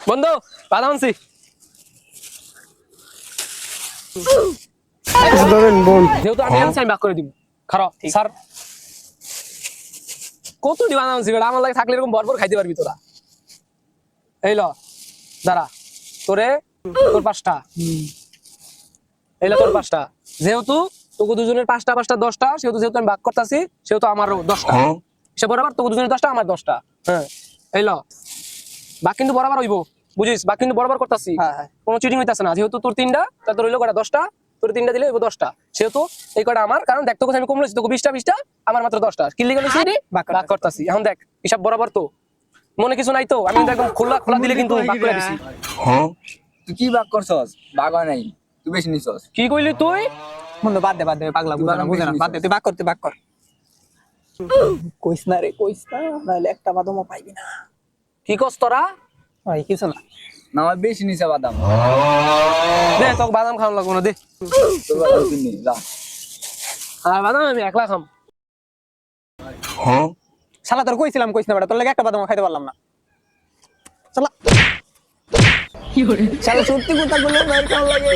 বন্ধু বাদাম আনছি। যেহেতু আমি আনছি আমি ভাগ করে দিব। খারাপ স্যার কত দিবা আনছি বেটা, আমার লাগে থাকলে এরকম বরবর খাইতে পারবি তোরা। এই ল দাঁড়া, তোরে তোর 5টা, এই ল তোর 5টা। যেহেতু তোকে দুজনের 5টা 5টা 10টা, সেহেতু যেহেতু আমি ভাগ করতেছি সেহেতু আমারও 10টা। সে বরাবর তোকে দুজনের 10টা আমার 10টা। হ্যাঁ এই ল ভাগ কিন্তু বরাবর হইব, বুঝিস? ভাগ কিন্তু বরাবর করতেছি, কোনো চিটিং হইতাছে না। যেহেতু তোর 3টা তা তোর হইলো কটা 10টা, তোর 3টা দিলে হইব 10টা। সেহেতু এই কটা আমার, কারণ দেখ তোকে আমি কম লইছি, তোকে 20টা 20টা, আমার মাত্র 10টা। কি লিখে লইছি ভাগ করতেছি। এখন দেখ হিসাব বরাবর তো, মনে কিছু নাই তো? আমি কিন্তু একদম খোলা খোলা দিলে কিন্তু ভাগ করে দিছি। তুই কি ভাগ করছস? ভাগ হয় নাই, তুই বেশি নিছস। কি কইলি তুই? বন্ধু বাদ দে পাগলা বুঝে না বাদ দে, তুই ভাগ করতে ভাগ কর। কইস না রে কইস না, নাহলে একটা বাদামও পাইবি না। কি কস তোরা? ওই কিছু না। না আমার বেশি নিছে বাদাম। দে তোকে বাদাম খাওয়া লাগবো না, দে। তোর বাদাম কিনি যা। আর বাদাম আমি একলা খাম। শালা তোর কইছিলাম কইস না বেটা, তোর লাগে একটা বাদামও খাইতে পারলাম না। শালা কি করে শালা সত্যি কথা বলে মার খাওয়া লাগে।